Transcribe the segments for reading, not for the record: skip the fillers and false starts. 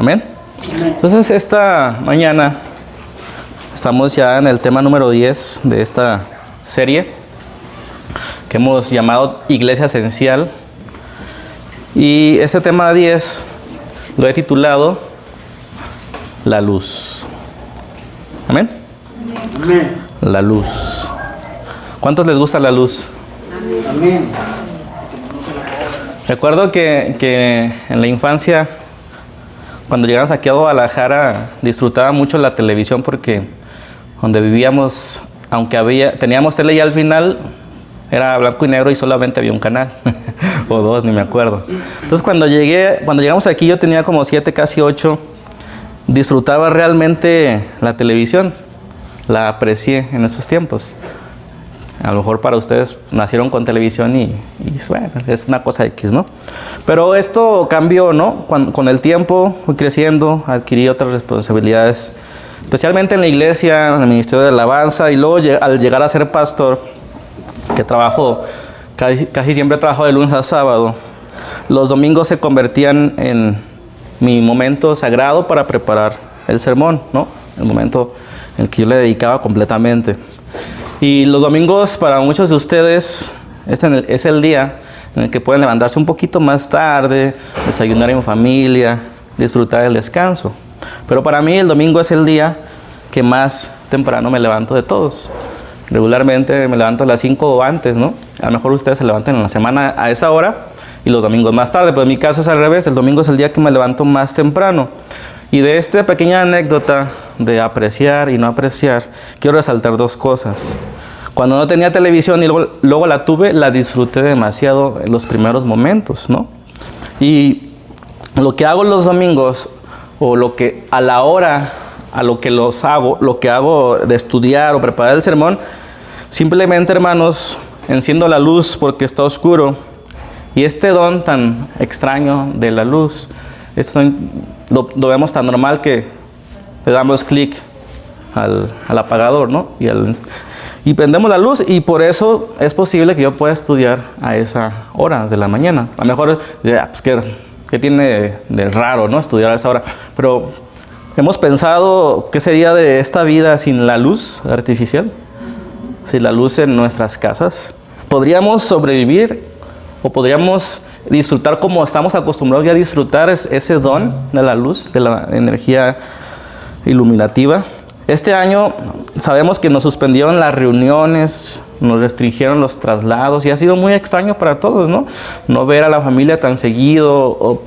Amén. Entonces esta mañana estamos ya en el tema número 10 de esta serie que hemos llamado Iglesia Esencial. Y este tema 10 lo he titulado La Luz. Amén. Amén. La luz. ¿Cuántos les gusta la luz? Amén. Recuerdo que en la infancia, cuando llegamos aquí a Guadalajara, disfrutaba mucho la televisión porque donde vivíamos, aunque teníamos tele y al final era blanco y negro y solamente había un canal o dos, ni me acuerdo. Entonces cuando llegamos aquí, yo tenía como 7, casi 8, disfrutaba realmente la televisión, la aprecié en esos tiempos. A lo mejor para ustedes nacieron con televisión y bueno, es una cosa X, ¿no? Pero esto cambió, ¿no? Con el tiempo fui creciendo, adquirí otras responsabilidades, especialmente en la iglesia, en el ministerio de alabanza, y luego al llegar a ser pastor, que trabajo, casi siempre trabajo de lunes a sábado, los domingos se convertían en mi momento sagrado para preparar el sermón, ¿no? El momento en el que yo le dedicaba completamente. Y los domingos para muchos de ustedes es el día en el que pueden levantarse un poquito más tarde, desayunar en familia, disfrutar del descanso. Pero para mí el domingo es el día que más temprano me levanto de todos. Regularmente me levanto a las 5 o antes, ¿no? A lo mejor ustedes se levantan en la semana a esa hora y los domingos más tarde, pero en mi caso es al revés. El domingo es el día que me levanto más temprano. Y de esta pequeña anécdota de apreciar y no apreciar, quiero resaltar dos cosas. Cuando no tenía televisión y luego la tuve, la disfruté demasiado en los primeros momentos, ¿no? Y lo que hago los domingos, o lo que a la hora a lo que hago de estudiar o preparar el sermón, simplemente, hermanos, enciendo la luz porque está oscuro. Y este don tan extraño de la luz, lo vemos tan normal que le damos clic al apagador, ¿no? Y prendemos la luz, y por eso es posible que yo pueda estudiar a esa hora de la mañana. A lo mejor, pues, ¿qué tiene de raro, no? Estudiar a esa hora. Pero hemos pensado qué sería de esta vida sin la luz artificial, sin la luz en nuestras casas. ¿Podríamos sobrevivir o podríamos disfrutar como estamos acostumbrados ya a disfrutar ese don de la luz, de la energía iluminativa? Este año sabemos que nos suspendieron las reuniones, nos restringieron los traslados y ha sido muy extraño para todos, ¿no? No ver a la familia tan seguido o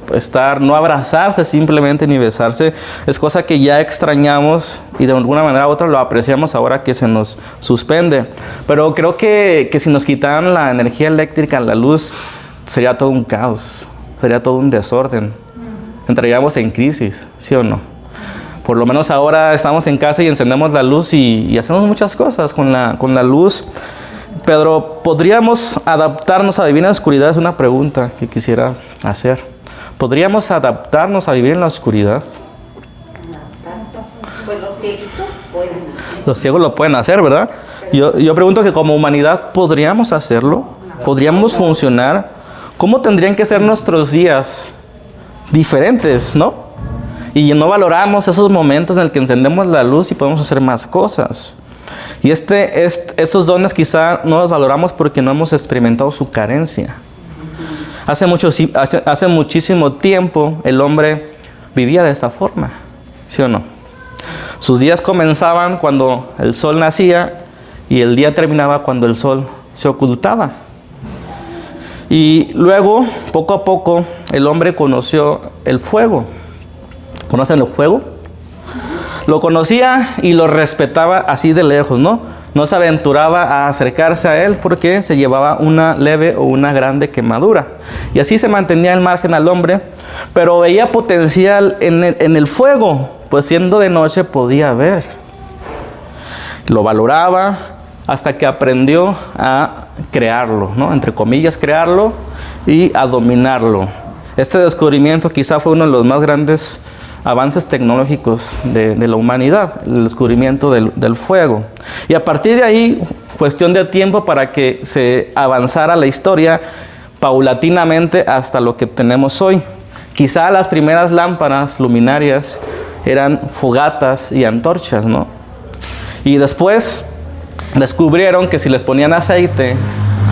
no abrazarse simplemente ni besarse, es cosa que ya extrañamos y de alguna manera u otra lo apreciamos ahora que se nos suspende. Pero creo que si nos quitaran la energía eléctrica, la luz, sería todo un caos, sería todo un desorden. Entraríamos en crisis, ¿sí o no? Por lo menos ahora estamos en casa y encendemos la luz y hacemos muchas cosas con la luz. Pedro, ¿podríamos adaptarnos a vivir en la oscuridad? Es una pregunta que quisiera hacer. ¿Podríamos adaptarnos a vivir en la oscuridad? Pues los cieguitos pueden hacerlo. Los ciegos lo pueden hacer, ¿verdad? Yo pregunto que como humanidad, ¿podríamos hacerlo? ¿Podríamos funcionar? ¿Cómo tendrían que ser nuestros días diferentes, no? Y no valoramos esos momentos en el que encendemos la luz y podemos hacer más cosas. Y estos dones quizá no los valoramos porque no hemos experimentado su carencia. Hace muchísimo tiempo el hombre vivía de esta forma, ¿sí o no? Sus días comenzaban cuando el sol nacía y el día terminaba cuando el sol se ocultaba. Y luego, poco a poco, el hombre conoció el fuego. ¿Conocen el fuego? Lo conocía y lo respetaba así de lejos, ¿no? No se aventuraba a acercarse a él porque se llevaba una leve o una grande quemadura. Y así se mantenía al margen al hombre, pero veía potencial en el fuego, pues siendo de noche podía ver. Lo valoraba hasta que aprendió a crearlo, ¿no? Entre comillas, crearlo y a dominarlo. Este descubrimiento quizá fue uno de los más grandes avances tecnológicos de la humanidad, el descubrimiento del fuego. Y a partir de ahí, cuestión de tiempo para que se avanzara la historia paulatinamente hasta lo que tenemos hoy. Quizá las primeras lámparas luminarias eran fogatas y antorchas, ¿no? Y después descubrieron que si les ponían aceite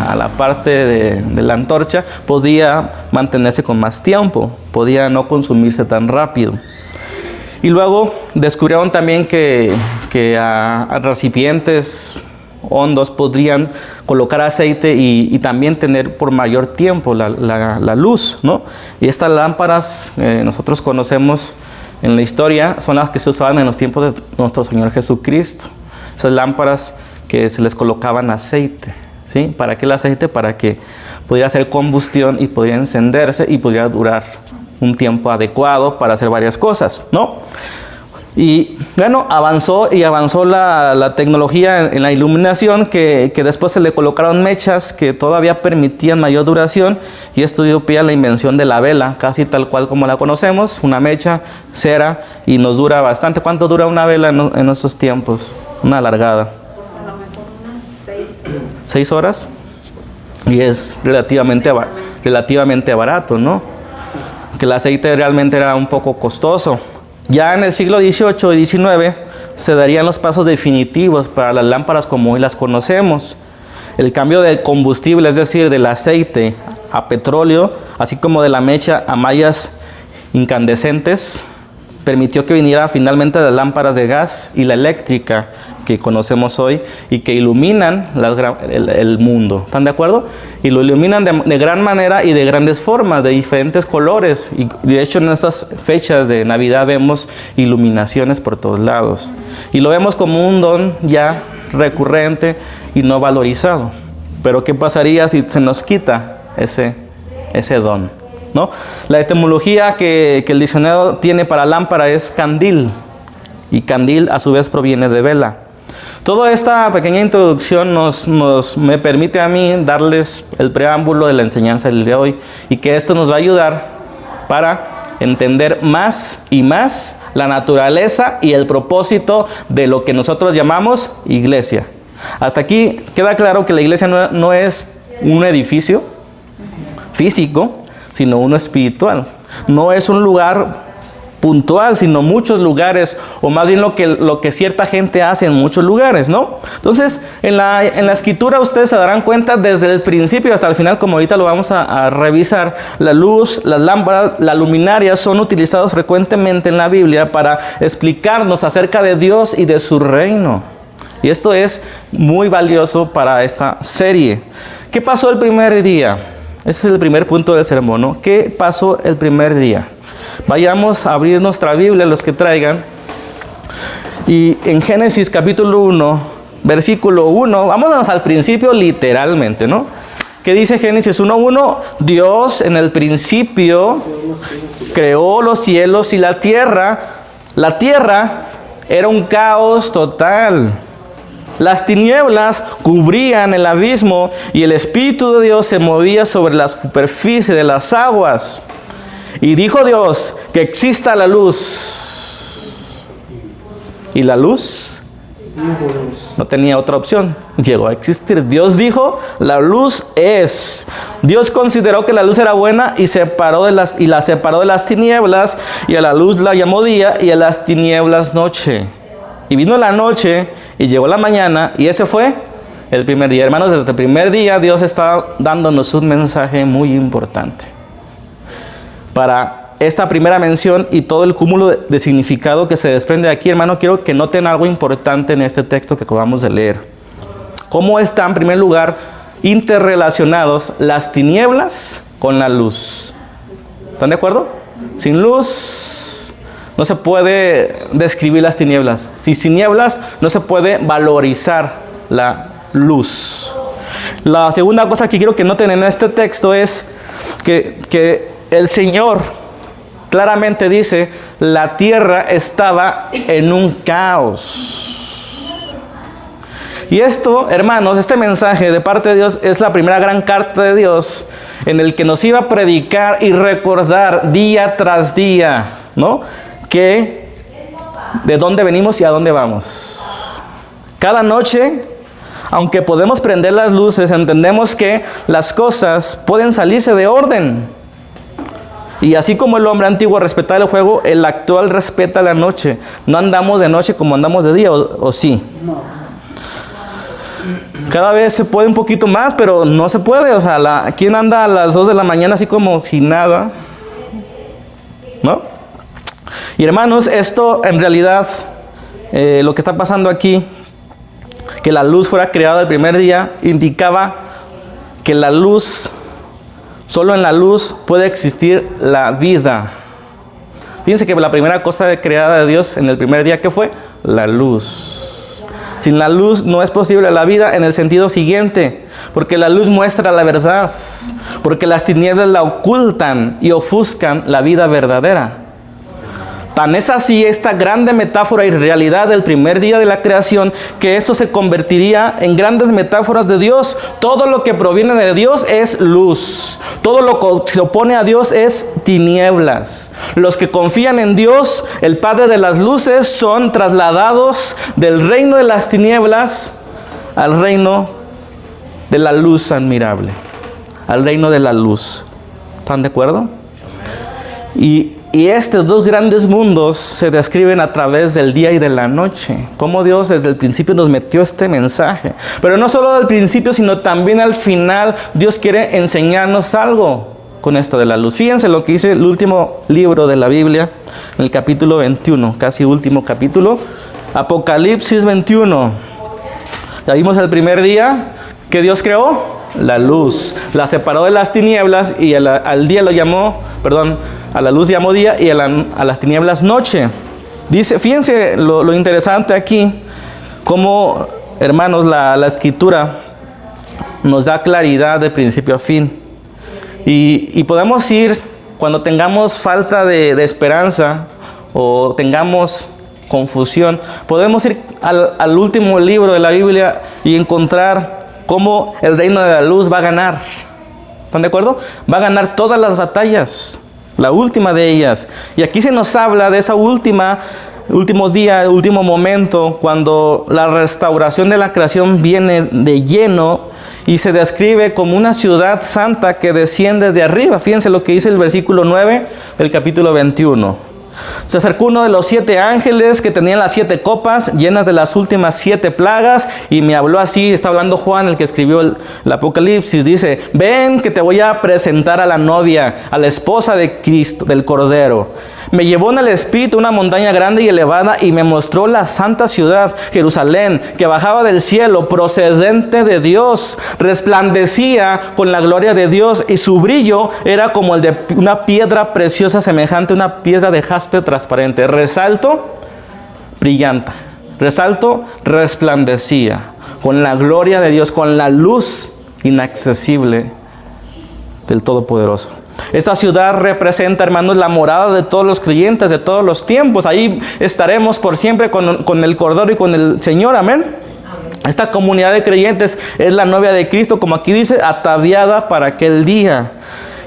a la parte de la antorcha, podía mantenerse con más tiempo, podía no consumirse tan rápido. Y luego descubrieron también que a recipientes hondos podrían colocar aceite y también tener por mayor tiempo la luz, ¿no? Y estas lámparas nosotros conocemos en la historia son las que se usaban en los tiempos de nuestro Señor Jesucristo. Esas lámparas que se les colocaban aceite, ¿sí? ¿Para qué el aceite? Para que pudiera hacer combustión y pudiera encenderse y pudiera durar un tiempo adecuado para hacer varias cosas, ¿no? Y bueno, avanzó la tecnología en la iluminación, que después se le colocaron mechas que todavía permitían mayor duración, y esto dio pie a la invención de la vela, casi tal cual como la conocemos, una mecha, cera, y nos dura bastante. ¿Cuánto dura una vela en esos tiempos? Una alargada. Pues a lo mejor unas 6. 6 horas, y es relativamente barato, ¿no? Que el aceite realmente era un poco costoso. Ya en el siglo XVIII y XIX se darían los pasos definitivos para las lámparas como hoy las conocemos. El cambio del combustible, es decir, del aceite a petróleo, así como de la mecha a mallas incandescentes, permitió que viniera finalmente las lámparas de gas y la eléctrica que conocemos hoy y que iluminan el mundo. ¿Están de acuerdo? Y lo iluminan de gran manera y de grandes formas, de diferentes colores. Y de hecho en estas fechas de Navidad vemos iluminaciones por todos lados. Y lo vemos como un don ya recurrente y no valorizado. Pero ¿qué pasaría si se nos quita ese don? ¿No? La etimología que el diccionario tiene para lámpara es candil, y candil a su vez proviene de vela. Toda esta pequeña introducción me permite a mí darles el preámbulo de la enseñanza del día de hoy, y que esto nos va a ayudar para entender más y más la naturaleza y el propósito de lo que nosotros llamamos iglesia. Hasta aquí queda claro que la iglesia no es un edificio físico, sino uno espiritual. No es un lugar puntual, sino muchos lugares, o más bien lo que cierta gente hace en muchos lugares, ¿no? Entonces, en la escritura ustedes se darán cuenta desde el principio hasta el final, como ahorita lo vamos a revisar. La luz, las lámparas, las luminarias son utilizados frecuentemente en la Biblia para explicarnos acerca de Dios y de su reino. Y esto es muy valioso para esta serie. ¿Qué pasó el primer día? Ese es el primer punto del sermón, ¿no? ¿Qué pasó el primer día? Vayamos a abrir nuestra Biblia, los que traigan. Y en Génesis capítulo 1, versículo 1, vámonos al principio literalmente, ¿no? ¿Qué dice Génesis 1:1? Dios en el principio creó los cielos y la tierra. La tierra era un caos total. Las tinieblas cubrían el abismo y el Espíritu de Dios se movía sobre la superficie de las aguas. Y dijo Dios que exista la luz. Y la luz no tenía otra opción, llegó a existir. Dios dijo, la luz es. Dios consideró que la luz era buena y la separó de las tinieblas, y a la luz la llamó día y a las tinieblas noche. Y vino la noche y llegó la mañana, y ese fue el primer día. Hermanos, desde el primer día Dios está dándonos un mensaje muy importante para esta primera mención y todo el cúmulo de significado que se desprende de aquí. Hermano, quiero que noten algo importante en este texto que acabamos de leer. ¿Cómo están, en primer lugar, interrelacionados las tinieblas con la luz? ¿Están de acuerdo? Sin luz no se puede describir las tinieblas. Sin tinieblas no se puede valorizar la luz. La segunda cosa que quiero que noten en este texto es que el Señor claramente dice, la tierra estaba en un caos. Y esto, hermanos, este mensaje de parte de Dios es la primera gran carta de Dios en el que nos iba a predicar y recordar día tras día, ¿no? Que de dónde venimos y a dónde vamos. Cada noche, aunque podemos prender las luces, entendemos que las cosas pueden salirse de orden. Y así como el hombre antiguo respetaba el fuego, el actual respeta la noche. No andamos de noche como andamos de día, ¿o sí? Cada vez se puede un poquito más, pero no se puede. O sea, ¿quién anda a las 2 de la mañana así como sin nada? ¿No? Y hermanos, esto en realidad, lo que está pasando aquí, que la luz fuera creada el primer día, indicaba que la luz, solo en la luz puede existir la vida. Fíjense que la primera cosa creada de Dios en el primer día, ¿qué fue? La luz. Sin la luz no es posible la vida en el sentido siguiente, porque la luz muestra la verdad, porque las tinieblas la ocultan y ofuscan la vida verdadera. Tan es así esta grande metáfora y realidad del primer día de la creación, que esto se convertiría en grandes metáforas de Dios. Todo lo que proviene de Dios es luz. Todo lo que se opone a Dios es tinieblas. Los que confían en Dios, el Padre de las luces, son trasladados del reino de las tinieblas al reino de la luz admirable. Al reino de la luz. ¿Están de acuerdo? Y estos dos grandes mundos se describen a través del día y de la noche. Cómo Dios desde el principio nos metió este mensaje. Pero no solo al principio, sino también al final. Dios quiere enseñarnos algo con esto de la luz. Fíjense lo que dice el último libro de la Biblia, en el capítulo 21, casi último capítulo. Apocalipsis 21. Ya vimos el primer día que Dios creó la luz. La separó de las tinieblas y al día lo llamó, a la luz llamó día y a las tinieblas noche. Dice, fíjense lo interesante aquí, cómo, hermanos, la escritura nos da claridad de principio a fin. Y podemos ir, cuando tengamos falta de esperanza o tengamos confusión, podemos ir al último libro de la Biblia y encontrar cómo el reino de la luz va a ganar. ¿Están de acuerdo? Va a ganar todas las batallas. La última de ellas. Y aquí se nos habla de esa último día, último momento, cuando la restauración de la creación viene de lleno y se describe como una ciudad santa que desciende de arriba. Fíjense lo que dice el versículo 9 del capítulo 21. Se acercó uno de los 7 ángeles que tenían las 7 copas llenas de las últimas 7 plagas y me habló así. Está hablando Juan, el que escribió el Apocalipsis. Dice: ven que te voy a presentar a la novia, a la esposa de Cristo, del Cordero. Me llevó en el Espíritu a una montaña grande y elevada y me mostró la santa ciudad, Jerusalén, que bajaba del cielo, procedente de Dios. Resplandecía con la gloria de Dios y su brillo era como el de una piedra preciosa, semejante a una piedra de jaspe transparente. Resalto, brillante. Resalto, resplandecía con la gloria de Dios, con la luz inaccesible del Todopoderoso. Esta ciudad representa, hermanos, la morada de todos los creyentes de todos los tiempos. Ahí estaremos por siempre con el Cordero y con el Señor. Amén. Esta comunidad de creyentes es la novia de Cristo, como aquí dice, ataviada para aquel día.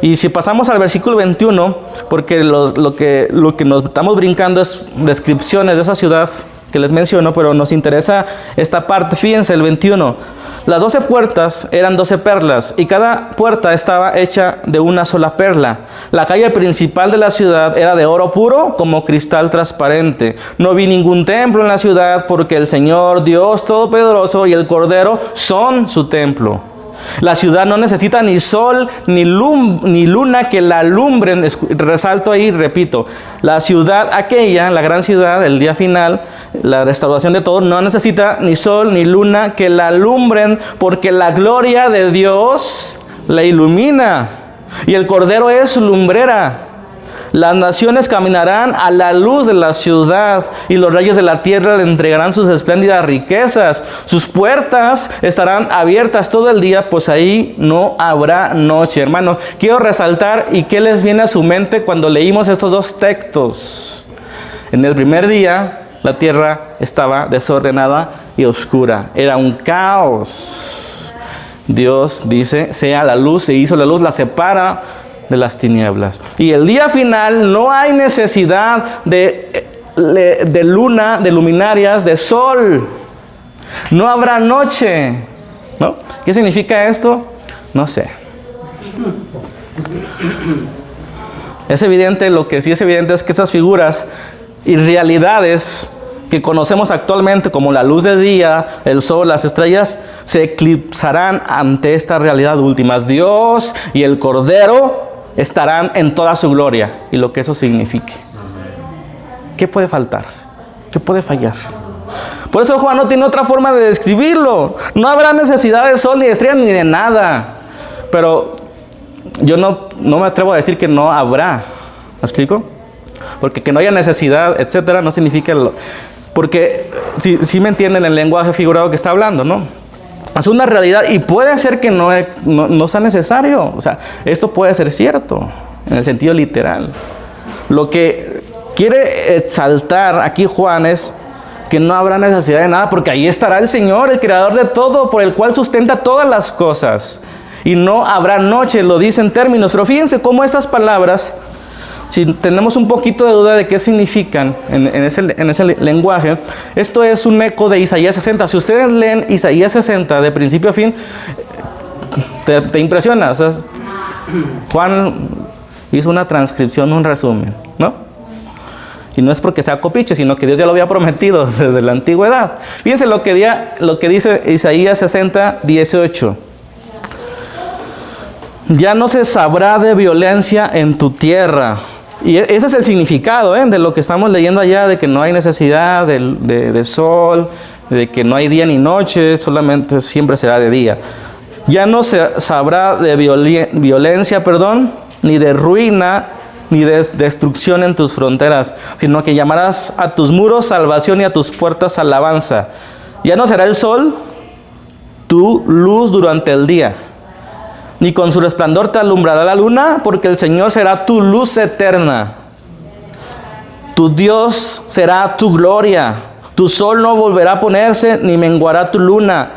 Y si pasamos al versículo 21, porque lo que nos estamos brincando es descripciones de esa ciudad que les menciono, pero nos interesa esta parte. Fíjense el 21. Las 12 puertas eran 12 perlas y cada puerta estaba hecha de una sola perla. La calle principal de la ciudad era de oro puro como cristal transparente. No vi ningún templo en la ciudad porque el Señor Dios Todopoderoso y el Cordero son su templo. La ciudad no necesita ni sol ni luna que la alumbren. Resalto ahí, repito, la ciudad aquella, la gran ciudad, el día final, la restauración de todo, no necesita ni sol ni luna que la alumbren, porque la gloria de Dios la ilumina y el Cordero es su lumbrera. Las naciones caminarán a la luz de la ciudad y los reyes de la tierra le entregarán sus espléndidas riquezas. Sus puertas estarán abiertas todo el día, pues ahí no habrá noche. Hermanos, quiero resaltar y qué les viene a su mente cuando leímos estos dos textos. En el primer día, la tierra estaba desordenada y oscura. Era un caos. Dios dice, sea la luz, se hizo la luz, la separa de las tinieblas. Y el día final no hay necesidad de luna, de luminarias, de sol. No habrá noche, ¿no? ¿Qué significa esto? No sé. Es evidente, lo que sí es evidente es que esas figuras y realidades que conocemos actualmente como la luz del día, el sol, las estrellas, se eclipsarán ante esta realidad última. Dios y el Cordero estarán en toda su gloria y lo que eso signifique. ¿Qué puede faltar? ¿Qué puede fallar? Por eso Juan no tiene otra forma de describirlo. No habrá necesidad de sol ni de estrellas ni de nada. Pero yo no me atrevo a decir que no habrá. ¿Me explico? Porque que no haya necesidad, etcétera, no significa... Porque si me entienden el lenguaje figurado que está hablando, ¿no? Es una realidad y puede ser que no sea necesario. O sea, esto puede ser cierto en el sentido literal. Lo que quiere exaltar aquí Juan es que no habrá necesidad de nada, porque ahí estará el Señor, el creador de todo, por el cual sustenta todas las cosas. Y no habrá noche, lo dice en términos. Pero fíjense cómo estas palabras, si tenemos un poquito de duda de qué significan en ese lenguaje, esto es un eco de Isaías 60. Si ustedes leen Isaías 60 de principio a fin, te impresiona. O sea, Juan hizo una transcripción, un resumen, ¿no? Y no es porque sea copiche, sino que Dios ya lo había prometido desde la antigüedad. Fíjense lo que dice Isaías 60, 18. Ya no se sabrá de violencia en tu tierra. Y ese es el significado de lo que estamos leyendo allá, de que no hay necesidad de sol, de que no hay día ni noche, solamente siempre será de día. Ya no se sabrá de violencia, ni de ruina, ni de destrucción en tus fronteras, sino que llamarás a tus muros salvación y a tus puertas alabanza. Ya no será el sol tu luz durante el día, ni con su resplandor te alumbrará la luna, porque el Señor será tu luz eterna. Tu Dios será tu gloria. Tu sol no volverá a ponerse, ni menguará tu luna.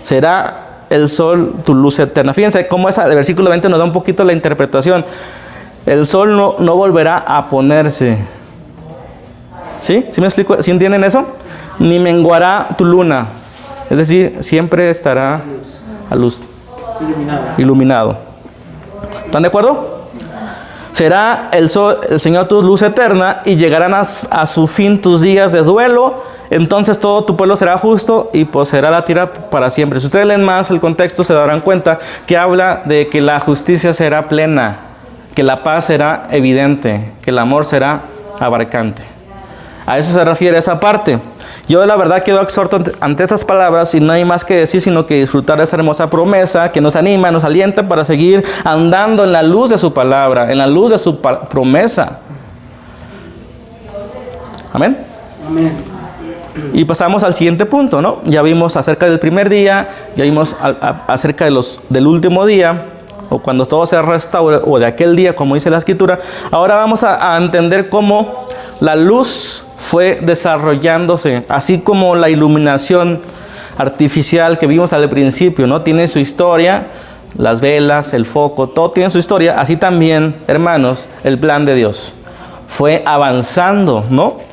Será el sol tu luz eterna. Fíjense cómo el versículo 20 nos da un poquito la interpretación. El sol no volverá a ponerse. ¿Sí? ¿Sí me explico? ¿Sí entienden eso? Ni menguará tu luna. Es decir, siempre estará a luz. Iluminado. ¿Están de acuerdo? Será el Señor tu luz eterna y llegarán a su fin tus días de duelo. Entonces todo tu pueblo será justo y poseerá la tierra para siempre. Si ustedes leen más el contexto, se darán cuenta que habla de que la justicia será plena, que la paz será evidente, que el amor será abarcante. A eso se refiere esa parte. Yo la verdad quedo exhorto ante estas palabras y no hay más que decir sino que disfrutar de esa hermosa promesa que nos anima, nos alienta para seguir andando en la luz de su palabra, en la luz de su promesa. Amén. Amén. Y pasamos al siguiente punto, ¿no? Ya vimos acerca del primer día, ya vimos acerca del último día, o cuando todo se restaure, o de aquel día, como dice la Escritura. Ahora vamos a entender cómo la luz fue desarrollándose, así como la iluminación artificial que vimos al principio, ¿no? Tiene su historia, las velas, el foco, todo tiene su historia. Así también, hermanos, el plan de Dios fue avanzando, ¿no?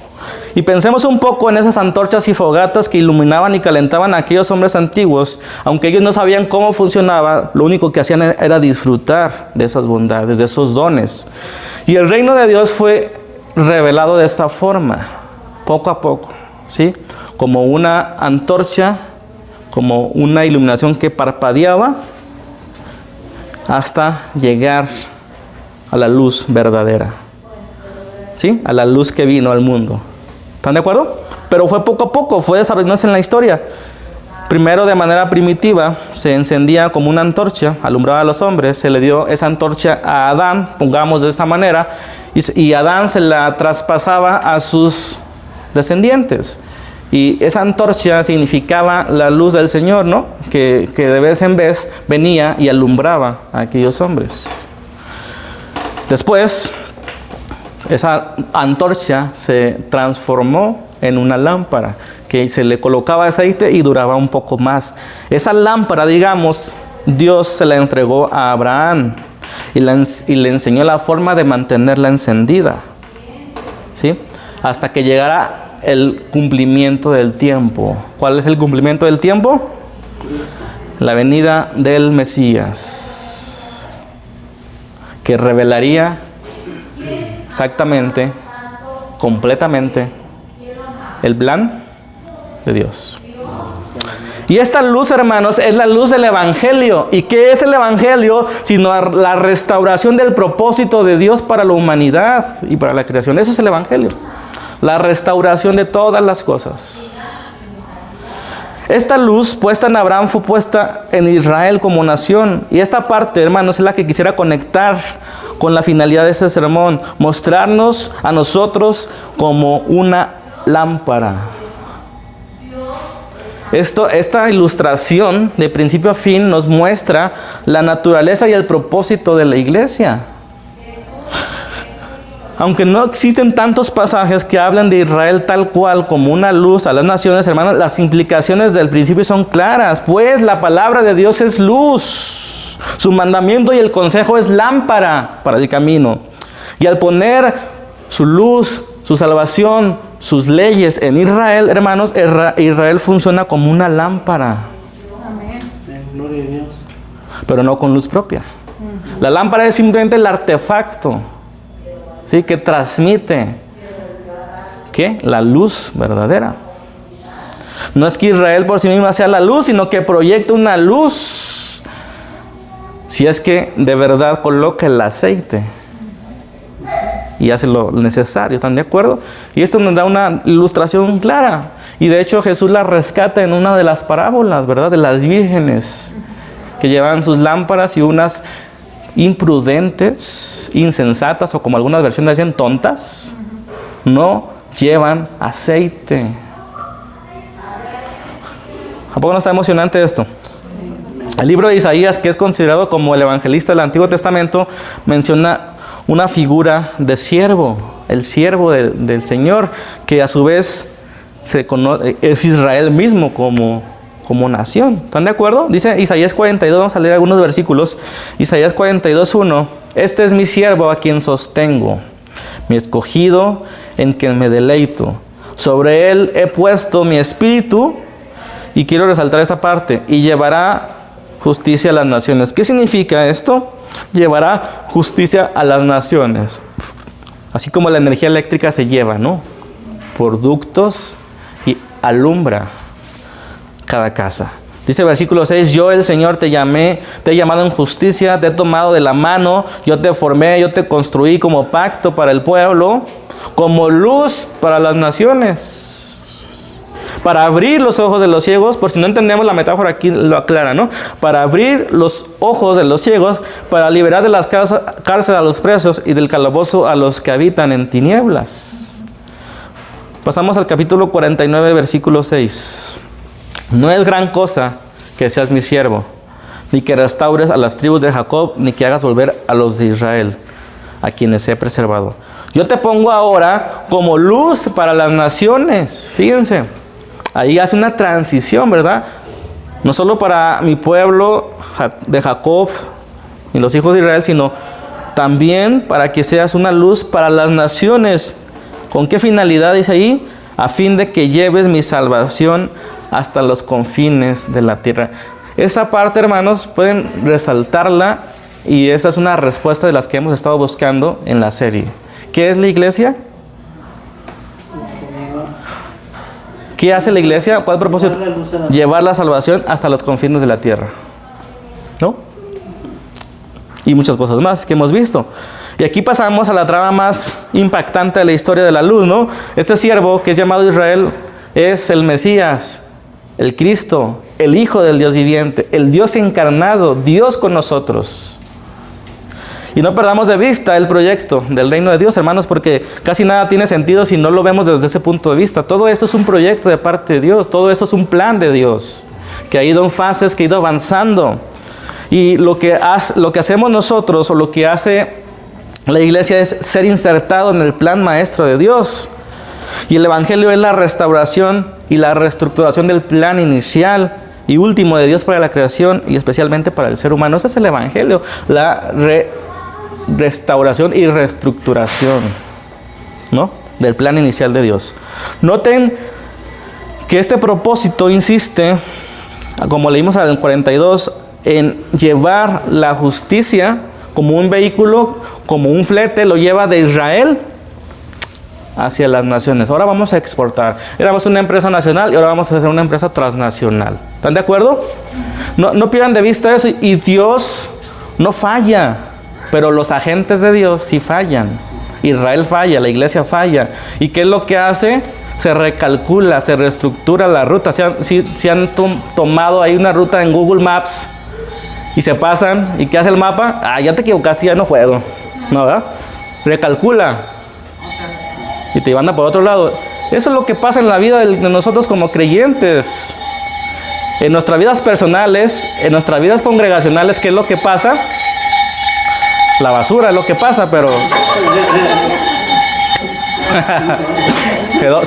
Y pensemos un poco en esas antorchas y fogatas que iluminaban y calentaban a aquellos hombres antiguos. Aunque ellos no sabían cómo funcionaba, lo único que hacían era disfrutar de esas bondades, de esos dones. Y el reino de Dios fue revelado de esta forma, poco a poco, ¿sí? Como una antorcha, como una iluminación que parpadeaba hasta llegar a la luz verdadera, ¿sí? A la luz que vino al mundo. ¿Están de acuerdo? Pero fue poco a poco, fue desarrollándose en la historia. Primero, de manera primitiva, se encendía como una antorcha, alumbraba a los hombres, se le dio esa antorcha a Adán, pongamos de esta manera, y Adán se la traspasaba a sus descendientes. Y esa antorcha significaba la luz del Señor, ¿no? Que de vez en vez venía y alumbraba a aquellos hombres. Después, esa antorcha se transformó en una lámpara que se le colocaba aceite y duraba un poco más. Esa lámpara, digamos, Dios se la entregó a Abraham y le enseñó la forma de mantenerla encendida, ¿sí? Hasta que llegara el cumplimiento del tiempo. ¿Cuál es el cumplimiento del tiempo? La venida del Mesías, que revelaría exactamente, completamente, el plan de Dios. Y esta luz, hermanos, es la luz del Evangelio. ¿Y qué es el Evangelio? Sino la restauración del propósito de Dios para la humanidad y para la creación. Eso es el Evangelio. La restauración de todas las cosas. Esta luz puesta en Abraham fue puesta en Israel como nación. Y esta parte, hermanos, es la que quisiera conectar con la finalidad de este sermón. Mostrarnos a nosotros como una lámpara. Esta ilustración de principio a fin nos muestra la naturaleza y el propósito de la iglesia. Aunque no existen tantos pasajes que hablan de Israel tal cual como una luz a las naciones, hermanos, las implicaciones del principio son claras. Pues la palabra de Dios es luz. Su mandamiento y el consejo es lámpara para el camino. Y al poner su luz, su salvación, sus leyes en Israel, hermanos, Israel funciona como una lámpara. Amén. Gloria a Dios. Pero no con luz propia. La lámpara es simplemente el artefacto, ¿sí?, que transmite, ¿qué? La luz verdadera. No es que Israel por sí misma sea la luz, sino que proyecta una luz. Si es que de verdad coloca el aceite y hace lo necesario, ¿están de acuerdo? Y esto nos da una ilustración clara. Y de hecho Jesús la rescata en una de las parábolas, ¿verdad? De las vírgenes que llevaban sus lámparas y unas imprudentes, insensatas, o como algunas versiones dicen, tontas, no llevan aceite. ¿A poco no está emocionante esto? El libro de Isaías, que es considerado como el evangelista del Antiguo Testamento, menciona una figura de siervo, el siervo del Señor, que a su vez es Israel mismo como nación. ¿Están de acuerdo? Dice Isaías 42, vamos a leer algunos versículos. Isaías 42:1, este es mi siervo a quien sostengo, mi escogido en quien me deleito. Sobre él he puesto mi espíritu, y quiero resaltar esta parte, y llevará justicia a las naciones. ¿Qué significa esto? Llevará justicia a las naciones. Así como la energía eléctrica se lleva, ¿no?, por ductos y alumbra cada casa. Dice versículo 6, yo el Señor te llamé, te he llamado en justicia, te he tomado de la mano, yo te formé, yo te construí como pacto para el pueblo, como luz para las naciones. Para abrir los ojos de los ciegos, por si no entendemos la metáfora aquí lo aclara, ¿no? Para abrir los ojos de los ciegos, para liberar de las cárceles a los presos y del calabozo a los que habitan en tinieblas. Pasamos al capítulo 49, versículo 6. No es gran cosa que seas mi siervo, ni que restaures a las tribus de Jacob, ni que hagas volver a los de Israel, a quienes he preservado. Yo te pongo ahora como luz para las naciones. Fíjense, ahí hace una transición, ¿verdad? No solo para mi pueblo de Jacob y los hijos de Israel, sino también para que seas una luz para las naciones. ¿Con qué finalidad dice ahí? A fin de que lleves mi salvación hasta los confines de la tierra. Esa parte, hermanos, pueden resaltarla, y esa es una respuesta de las que hemos estado buscando en la serie. ¿Qué es la iglesia? ¿Qué hace la iglesia? ¿Cuál propósito? Llevar la salvación hasta los confines de la tierra, ¿no? Y muchas cosas más que hemos visto. Y aquí pasamos a la trama más impactante de la historia de la luz, ¿no? Este siervo que es llamado Israel es el Mesías, el Cristo, el Hijo del Dios viviente, el Dios encarnado, Dios con nosotros. Y no perdamos de vista el proyecto del reino de Dios, hermanos, porque casi nada tiene sentido si no lo vemos desde ese punto de vista. Todo esto es un proyecto de parte de Dios, todo esto es un plan de Dios, que ha ido en fases, que ha ido avanzando. Y lo que hacemos nosotros, o lo que hace la iglesia, es ser insertado en el plan maestro de Dios. Y el Evangelio es la restauración y la reestructuración del plan inicial y último de Dios para la creación, y especialmente para el ser humano. Ese es el Evangelio, la restauración y reestructuración, ¿no?, del plan inicial de Dios. Noten que este propósito insiste, como leímos en el 42, en llevar la justicia como un vehículo, como un flete, lo lleva de Israel hacia las naciones. Ahora vamos a exportar. Éramos una empresa nacional y ahora vamos a hacer una empresa transnacional. ¿Están de acuerdo? No pierdan de vista eso. Y Dios no falla, pero los agentes de Dios sí fallan. Israel falla, la iglesia falla. ¿Y qué es lo que hace? Se recalcula, se reestructura la ruta. Si han tomado ahí una ruta en Google Maps y se pasan, ¿y qué hace el mapa? Ya te equivocaste, ya no juego. ¿No, verdad? Recalcula y te manda por otro lado. Eso es lo que pasa en la vida de nosotros como creyentes. En nuestras vidas personales, en nuestras vidas congregacionales, ¿qué es lo que pasa? La basura es lo que pasa, pero quedó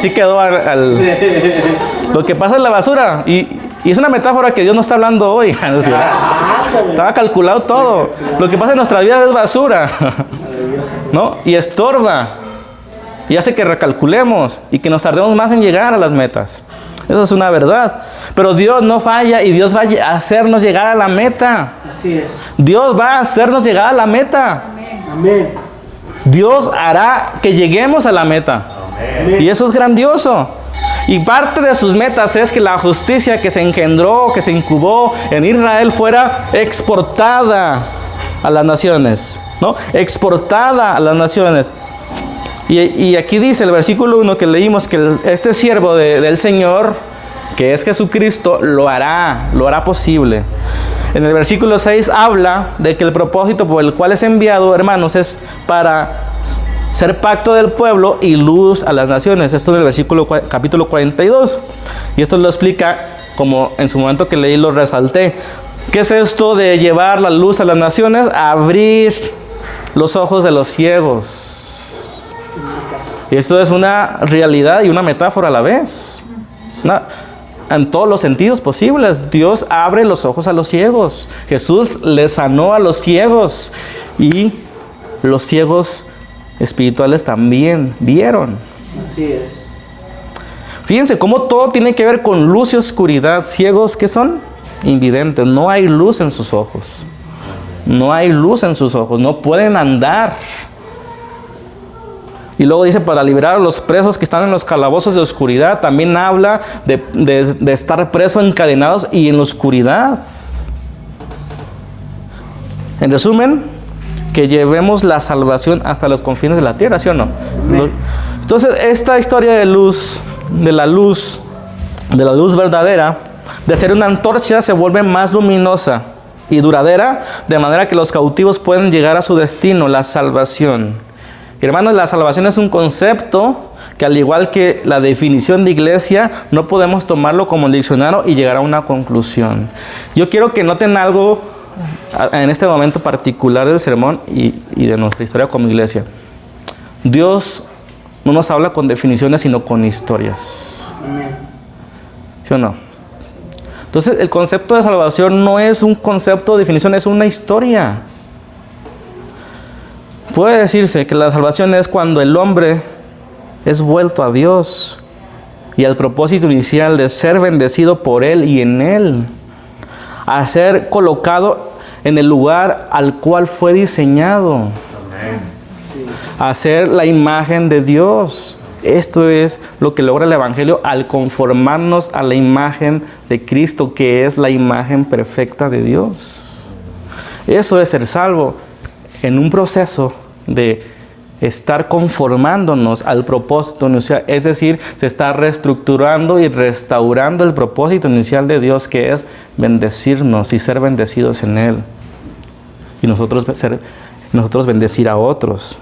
lo que pasa es la basura. Y es una metáfora que Dios no está hablando hoy. Estaba calculado todo. Lo que pasa en nuestra vida es basura, ¿no? Y estorba. Y hace que recalculemos y que nos tardemos más en llegar a las metas. Eso es una verdad. Pero Dios no falla y Dios va a hacernos llegar a la meta. Así es. Dios va a hacernos llegar a la meta. Amén. Dios hará que lleguemos a la meta. Amén. Y eso es grandioso. Y parte de sus metas es que la justicia que se engendró, que se incubó en Israel fuera exportada a las naciones, ¿no? Exportada a las naciones. Y aquí dice el versículo 1 que leímos que este siervo del Señor, que es Jesucristo, lo hará posible. En el versículo 6 habla de que el propósito por el cual es enviado, hermanos, es para ser pacto del pueblo y luz a las naciones. Esto es el versículo capítulo 42. Y esto lo explica, como en su momento que leí lo resalté. ¿Qué es esto de llevar la luz a las naciones? Abrir los ojos de los ciegos. Y esto es una realidad y una metáfora a la vez. En todos los sentidos posibles. Dios abre los ojos a los ciegos. Jesús le sanó a los ciegos. Y los ciegos espirituales también vieron. Así es. Fíjense cómo todo tiene que ver con luz y oscuridad. Ciegos, ¿qué son? Invidentes. No hay luz en sus ojos. No hay luz en sus ojos. No pueden andar. Y luego dice, para liberar a los presos que están en los calabozos de oscuridad. También habla de estar presos, encadenados y en la oscuridad. En resumen, que llevemos la salvación hasta los confines de la tierra, ¿sí o no? Amén. Entonces, esta historia de luz, de la luz verdadera, de ser una antorcha, se vuelve más luminosa y duradera, de manera que los cautivos pueden llegar a su destino, la salvación. Hermanos, la salvación es un concepto que, al igual que la definición de iglesia, no podemos tomarlo como el diccionario y llegar a una conclusión. Yo quiero que noten algo en este momento particular del sermón y de nuestra historia como iglesia. Dios no nos habla con definiciones, sino con historias. Amén. ¿Sí o no? Entonces, el concepto de salvación no es un concepto de definición, es una historia. Puede decirse que la salvación es cuando el hombre es vuelto a Dios y al propósito inicial de ser bendecido por Él y en Él, a ser colocado en el lugar al cual fue diseñado. Amén. A ser la imagen de Dios. Esto es lo que logra el Evangelio al conformarnos a la imagen de Cristo, que es la imagen perfecta de Dios. Eso es ser salvo en un proceso de estar conformándonos al propósito inicial, es decir, se está reestructurando y restaurando el propósito inicial de Dios, que es bendecirnos y ser bendecidos en Él, y nosotros bendecir a otros.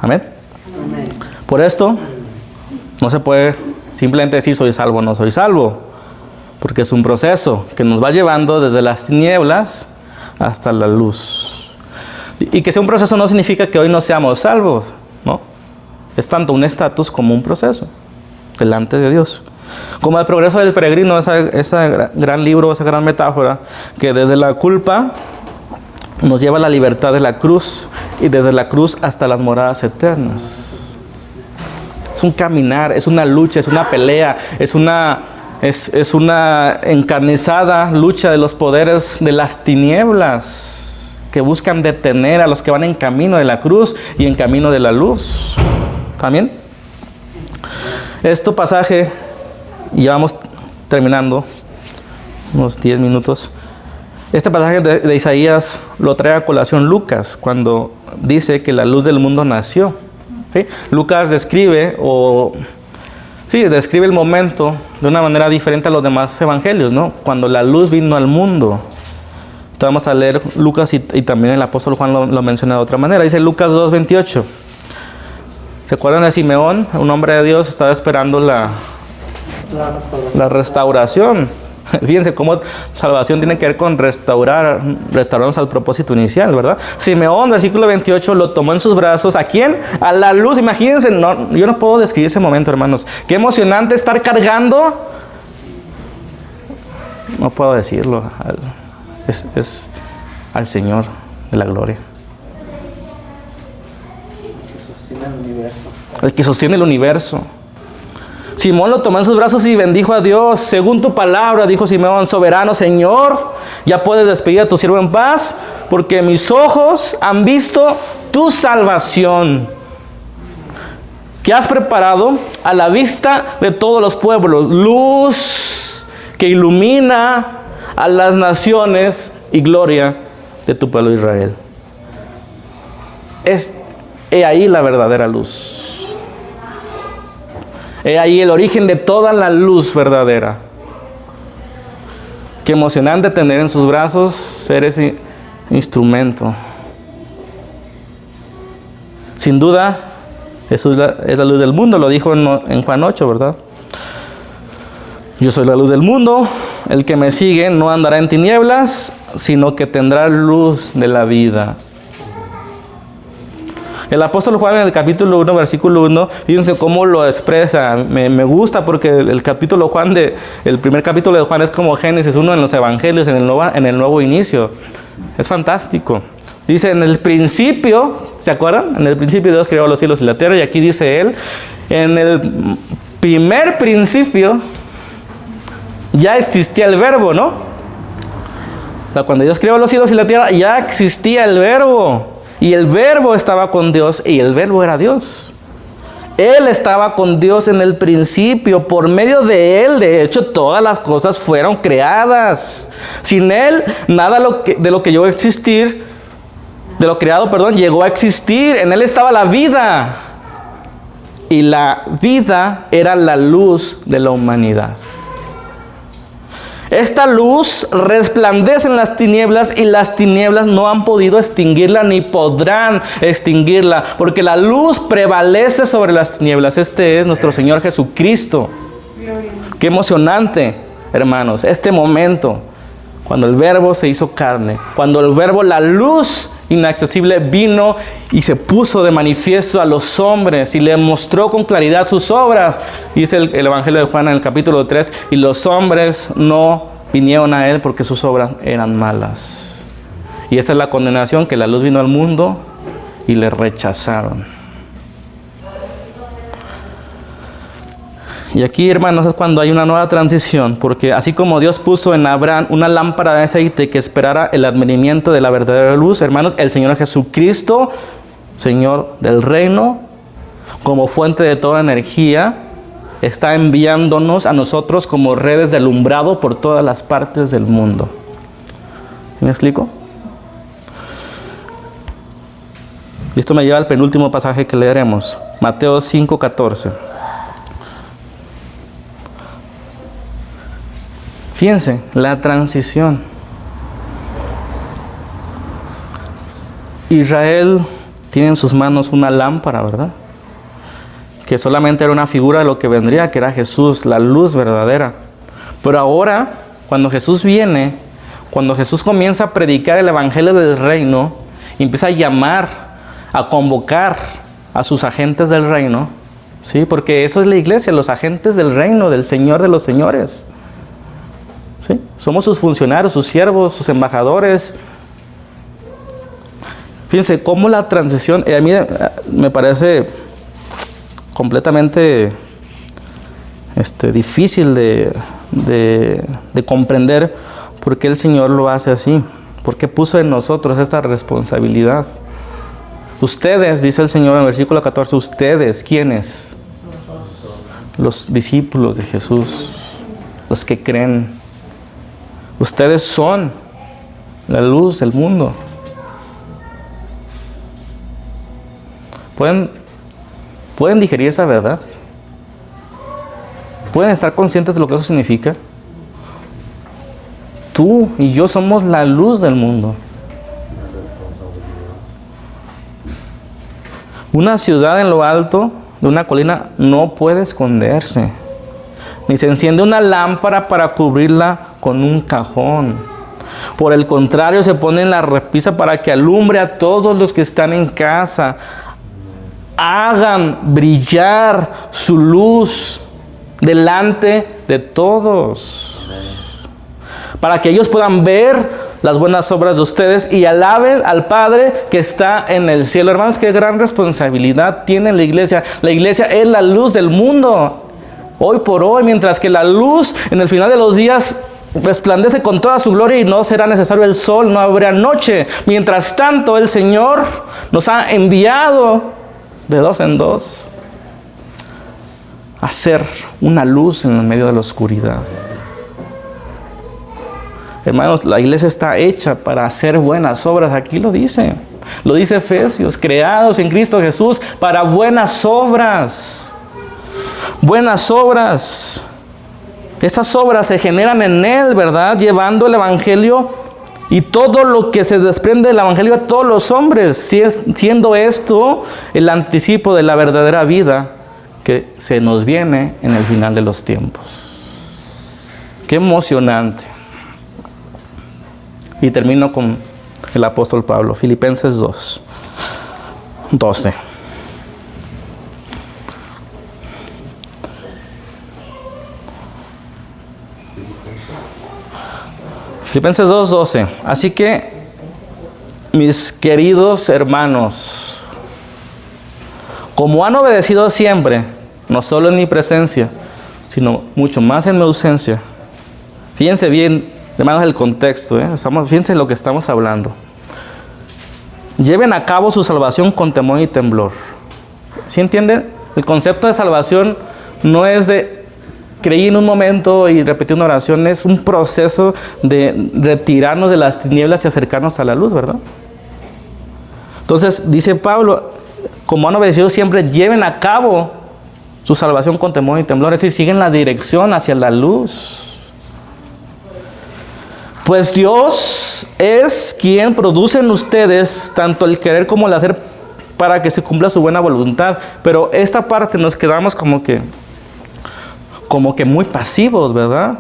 Amén. Amén. Por esto no se puede simplemente decir soy salvo o no soy salvo, porque es un proceso que nos va llevando desde las tinieblas hasta la luz. Y que sea un proceso no significa que hoy no seamos salvos, ¿no? Es tanto un estatus como un proceso delante de Dios. Como el progreso del peregrino, ese gran libro, esa gran metáfora, que desde la culpa nos lleva a la libertad de la cruz y desde la cruz hasta las moradas eternas. Es un caminar, es una lucha, es una pelea, es una encarnizada lucha de los poderes de las tinieblas. que buscan detener a los que van en camino de la cruz y en camino de la luz. ¿También? Este pasaje, ya vamos terminando, unos 10 minutos. Este pasaje de Isaías lo trae a colación Lucas, cuando dice que la luz del mundo nació. ¿Sí? Lucas describe el momento de una manera diferente a los demás evangelios, ¿no? Cuando la luz vino al mundo. Entonces vamos a leer Lucas y también el apóstol Juan lo menciona de otra manera. Dice Lucas 2:28. ¿Se acuerdan de Simeón? Un hombre de Dios estaba esperando la restauración. Fíjense cómo salvación tiene que ver con restaurarnos al propósito inicial, ¿verdad? Simeón, versículo 28, lo tomó en sus brazos. ¿A quién? A la luz. Imagínense, yo no puedo describir ese momento, hermanos. Qué emocionante estar cargando. No puedo decirlo. Es al Señor de la gloria. El que sostiene el universo. Simón lo tomó en sus brazos y bendijo a Dios. Según tu palabra, dijo Simeón, soberano Señor, ya puedes despedir a tu siervo en paz, porque mis ojos han visto tu salvación, que has preparado a la vista de todos los pueblos, luz que ilumina a las naciones y gloria de tu pueblo Israel. He ahí la verdadera luz. He ahí el origen de toda la luz verdadera. Qué emocionante tener en sus brazos, ser ese instrumento. Sin duda, Jesús es la luz del mundo, lo dijo en Juan 8, ¿verdad? Yo soy la luz del mundo, el que me sigue no andará en tinieblas, sino que tendrá luz de la vida. El apóstol Juan en el capítulo 1, versículo 1, fíjense cómo lo expresa. Me gusta porque el primer capítulo de Juan es como Génesis 1 en los evangelios, en el nuevo inicio. Es fantástico. Dice, en el principio, ¿se acuerdan? En el principio Dios creó los cielos y la tierra, y aquí dice él, en el primer principio ya existía el verbo, ¿no? O sea, cuando Dios creó los cielos y la tierra, ya existía el verbo. Y el verbo estaba con Dios y el verbo era Dios. Él estaba con Dios en el principio. Por medio de Él, de hecho, todas las cosas fueron creadas. Sin Él, nada de lo que llegó a existir, de lo creado, llegó a existir. En Él estaba la vida. Y la vida era la luz de la humanidad. Esta luz resplandece en las tinieblas y las tinieblas no han podido extinguirla ni podrán extinguirla, porque la luz prevalece sobre las tinieblas. Este es nuestro Señor Jesucristo. Qué emocionante, hermanos, este momento, cuando el Verbo se hizo carne, cuando el Verbo, la luz inaccesible, vino y se puso de manifiesto a los hombres y le mostró con claridad sus obras. Dice el Evangelio de Juan en el capítulo 3, y los hombres no vinieron a él porque sus obras eran malas. Y esa es la condenación, que la luz vino al mundo y le rechazaron. Y aquí, hermanos, es cuando hay una nueva transición, porque así como Dios puso en Abraham una lámpara de aceite que esperara el advenimiento de la verdadera luz, hermanos, el Señor Jesucristo, Señor del reino, como fuente de toda energía, está enviándonos a nosotros como redes de alumbrado por todas las partes del mundo. ¿Me explico? Y esto me lleva al penúltimo pasaje que leeremos, Mateo 5:14. Fíjense, la transición. Israel tiene en sus manos una lámpara, ¿verdad? Que solamente era una figura de lo que vendría, que era Jesús, la luz verdadera. Pero ahora, cuando Jesús viene, cuando Jesús comienza a predicar el evangelio del reino, y empieza a llamar, a convocar a sus agentes del reino, ¿sí? Porque eso es la iglesia, los agentes del reino, del Señor de los señores. ¿Sí? Somos sus funcionarios, sus siervos, sus embajadores. Fíjense cómo la transición, a mí me parece completamente difícil de comprender por qué el Señor lo hace así. Porque puso en nosotros esta responsabilidad. Ustedes, dice el Señor en el versículo 14, ustedes, ¿quiénes? Los discípulos de Jesús, los que creen. Ustedes son la luz del mundo. ¿Pueden digerir esa verdad? ¿Pueden estar conscientes de lo que eso significa? Tú y yo somos la luz del mundo. Una ciudad en lo alto de una colina no puede esconderse, ni se enciende una lámpara para cubrirla con un cajón. Por el contrario, se pone en la repisa para que alumbre a todos los que están en casa. Hagan brillar su luz delante de todos, para que ellos puedan ver las buenas obras de ustedes y alaben al Padre que está en el cielo. Hermanos, qué gran responsabilidad tiene la iglesia. La iglesia es la luz del mundo, hoy por hoy, mientras que la luz en el final de los días resplandece con toda su gloria y no será necesario el sol, no habrá noche. Mientras tanto, el Señor nos ha enviado de dos en dos a ser una luz en el medio de la oscuridad. Hermanos, la iglesia está hecha para hacer buenas obras. Aquí lo dice Efesios, creados en Cristo Jesús para buenas obras. Buenas obras. Estas obras se generan en Él, ¿verdad? Llevando el Evangelio y todo lo que se desprende del Evangelio a todos los hombres, siendo esto el anticipo de la verdadera vida que se nos viene en el final de los tiempos. Qué emocionante. Y termino con el apóstol Pablo, Filipenses 2:12. Filipenses 2:12. Así que, mis queridos hermanos, como han obedecido siempre, no solo en mi presencia, sino mucho más en mi ausencia. Fíjense bien, hermanos, el contexto, fíjense en lo que estamos hablando. Lleven a cabo su salvación con temor y temblor. ¿Sí entienden? El concepto de salvación no es de creí en un momento y repetí una oración, es un proceso de retirarnos de las tinieblas y acercarnos a la luz, ¿verdad? Entonces, dice Pablo, como han obedecido siempre, lleven a cabo su salvación con temor y temblor, es decir, siguen la dirección hacia la luz. Pues Dios es quien produce en ustedes tanto el querer como el hacer para que se cumpla su buena voluntad. Pero esta parte nos quedamos como que muy pasivos, ¿verdad?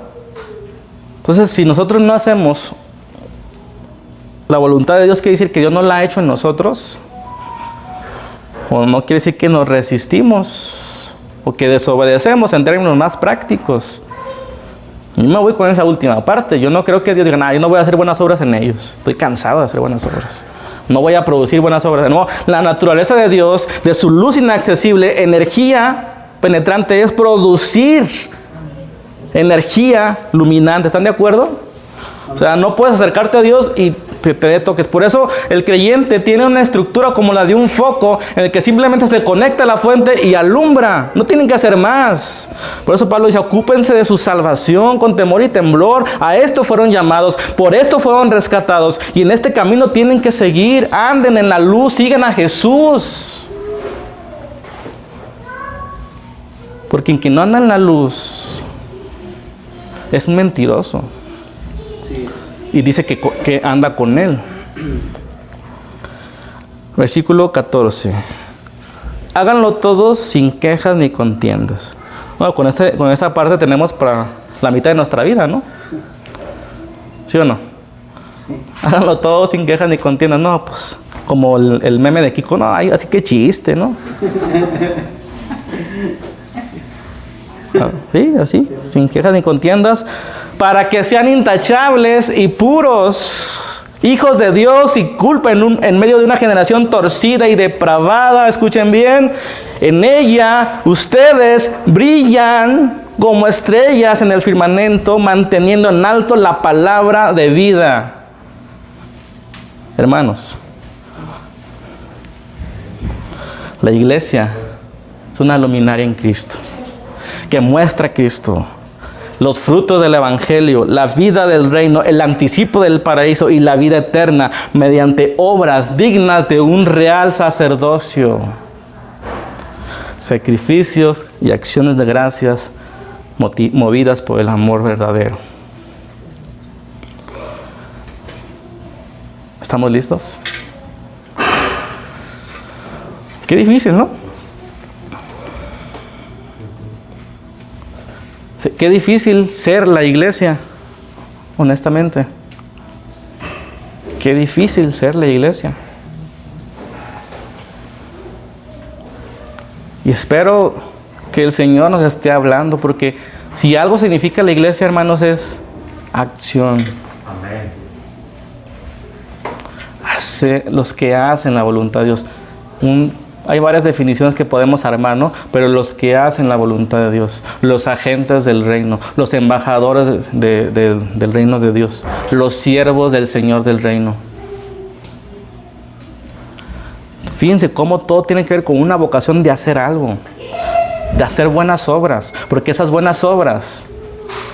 Entonces, si nosotros no hacemos la voluntad de Dios, quiere decir que Dios no la ha hecho en nosotros. O no quiere decir que nos resistimos o que desobedecemos en términos más prácticos. Yo me voy con esa última parte. Yo no creo que Dios diga, yo no voy a hacer buenas obras en ellos. Estoy cansado de hacer buenas obras. No voy a producir buenas obras. No, la naturaleza de Dios, de su luz inaccesible, energía penetrante, es producir energía luminante. ¿Están de acuerdo? O sea, no puedes acercarte a Dios y te dé toques. Por eso el creyente tiene una estructura como la de un foco en el que simplemente se conecta a la fuente y alumbra. No tienen que hacer más. Por eso Pablo dice, ocúpense de su salvación con temor y temblor. A esto fueron llamados, por esto fueron rescatados. Y en este camino tienen que seguir. Anden en la luz, sigan a Jesús. Porque quien no anda en la luz es un mentiroso. Y dice que anda con Él. Versículo 14. Háganlo todos sin quejas ni contiendas. Bueno, con esta parte tenemos para la mitad de nuestra vida, ¿no? ¿Sí o no? Háganlo todos sin quejas ni contiendas. No, pues, como el meme de Kiko, no, ay, así que chiste, ¿no? Sí, así, sin quejas ni contiendas, para que sean intachables y puros, hijos de Dios y culpa en medio de una generación torcida y depravada. Escuchen bien, en ella ustedes brillan como estrellas en el firmamento, manteniendo en alto la palabra de vida. Hermanos, la iglesia es una luminaria en Cristo, que muestra a Cristo, los frutos del Evangelio, la vida del reino, el anticipo del paraíso y la vida eterna mediante obras dignas de un real sacerdocio, sacrificios y acciones de gracias movidas por el amor verdadero. ¿Estamos listos? Qué difícil, ¿no? Qué difícil ser la iglesia, honestamente. Qué difícil ser la iglesia. Y espero que el Señor nos esté hablando, porque si algo significa la iglesia, hermanos, es acción. Amén. Los que hacen la voluntad de Dios. Hay varias definiciones que podemos armar, ¿no? Pero los que hacen la voluntad de Dios, los agentes del reino, los embajadores del reino de Dios, los siervos del Señor del reino. Fíjense cómo todo tiene que ver con una vocación de hacer algo, de hacer buenas obras, porque esas buenas obras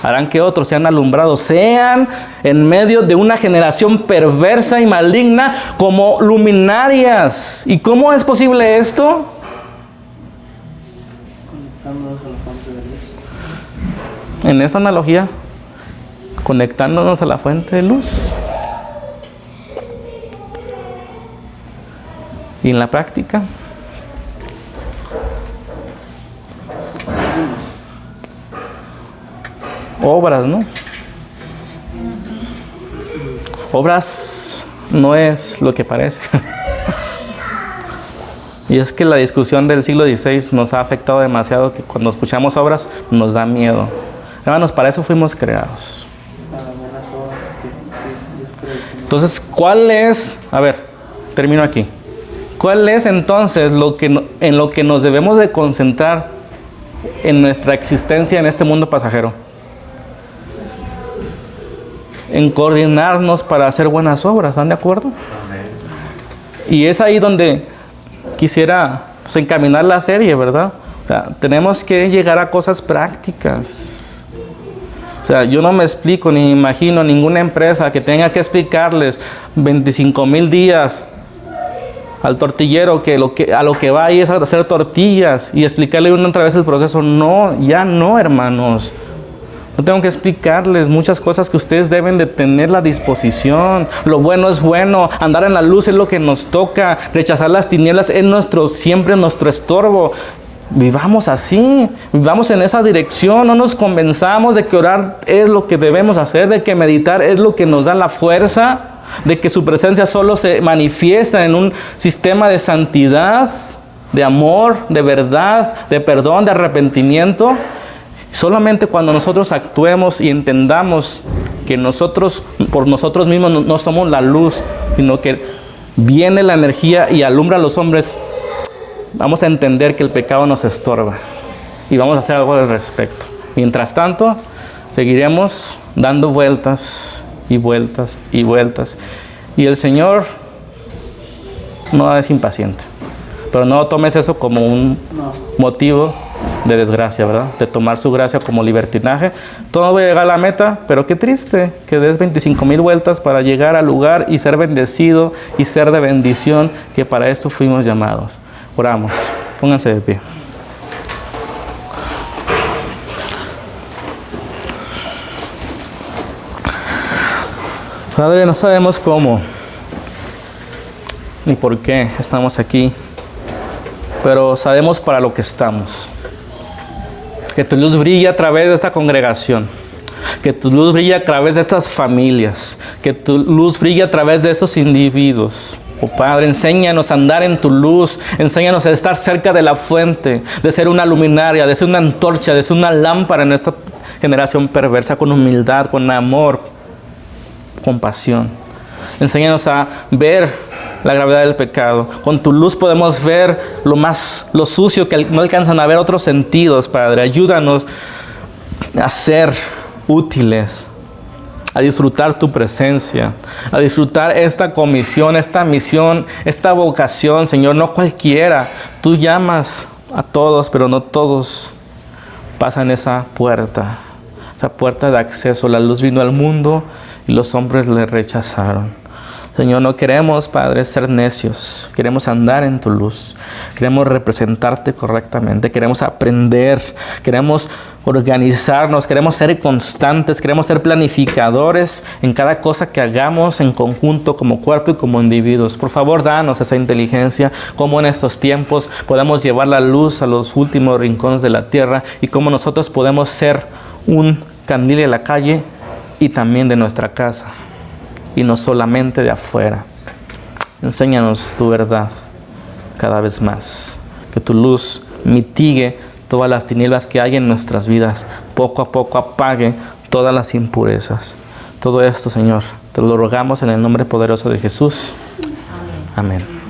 harán que otros sean alumbrados, sean en medio de una generación perversa y maligna como luminarias. ¿Y cómo es posible esto? Conectándonos a la fuente de luz. En esta analogía, conectándonos a la fuente de luz. Y en la práctica, obras, ¿no? Obras no es lo que parece. Y es que la discusión del siglo XVI nos ha afectado demasiado, que cuando escuchamos obras nos da miedo. Hermanos, para eso fuimos creados. Para buenas obras que Dios cree. Entonces, ¿cuál es? A ver, termino aquí. ¿Cuál es entonces en lo que nos debemos de concentrar en nuestra existencia en este mundo pasajero? En coordinarnos para hacer buenas obras, ¿están de acuerdo? Amén. Y es ahí donde quisiera encaminar la serie, ¿verdad? O sea, tenemos que llegar a cosas prácticas. O sea, yo no me explico ni imagino ninguna empresa que tenga que explicarles 25,000 días al tortillero que a lo que va ahí es a hacer tortillas y explicarle una otra vez el proceso. No, ya no, hermanos. No tengo que explicarles muchas cosas que ustedes deben de tener la disposición. Lo bueno es bueno, andar en la luz es lo que nos toca, rechazar las tinieblas es siempre nuestro estorbo. Vivamos así, vivamos en esa dirección, no nos convenzamos de que orar es lo que debemos hacer, de que meditar es lo que nos da la fuerza, de que su presencia solo se manifiesta en un sistema de santidad, de amor, de verdad, de perdón, de arrepentimiento. Solamente cuando nosotros actuemos y entendamos que nosotros, por nosotros mismos, no somos la luz, sino que viene la energía y alumbra a los hombres, vamos a entender que el pecado nos estorba y vamos a hacer algo al respecto. Mientras tanto, seguiremos dando vueltas y vueltas y vueltas. Y el Señor no es impaciente, pero no tomes eso como un motivo de desgracia, ¿verdad? De tomar su gracia como libertinaje. Todo va a llegar a la meta, pero qué triste que des 25,000 vueltas para llegar al lugar y ser bendecido y ser de bendición, que para esto fuimos llamados. Oramos. Pónganse de pie. Padre, no sabemos cómo ni por qué estamos aquí, pero sabemos para lo que estamos. Que tu luz brille a través de esta congregación. Que tu luz brille a través de estas familias. Que tu luz brille a través de estos individuos. Oh Padre, enséñanos a andar en tu luz. Enséñanos a estar cerca de la fuente. De ser una luminaria, de ser una antorcha, de ser una lámpara en esta generación perversa. Con humildad, con amor, compasión. Enséñanos a ver la gravedad del pecado. Con tu luz podemos ver lo sucio que no alcanzan a ver otros sentidos, Padre. Ayúdanos a ser útiles a disfrutar tu presencia, a disfrutar esta comisión, esta misión, esta vocación, Señor, no cualquiera. Tú llamas a todos, pero no todos pasan esa puerta de acceso. La luz vino al mundo y los hombres le rechazaron. Señor, no queremos, Padre, ser necios. Queremos andar en tu luz. Queremos representarte correctamente. Queremos aprender. Queremos organizarnos. Queremos ser constantes. Queremos ser planificadores en cada cosa que hagamos en conjunto, como cuerpo y como individuos. Por favor, danos esa inteligencia. Cómo en estos tiempos podemos llevar la luz a los últimos rincones de la tierra. Y cómo nosotros podemos ser un candil de la calle y también de nuestra casa. Y no solamente de afuera. Enséñanos tu verdad cada vez más. Que tu luz mitigue todas las tinieblas que hay en nuestras vidas. Poco a poco apague todas las impurezas. Todo esto, Señor, te lo rogamos en el nombre poderoso de Jesús. Amén.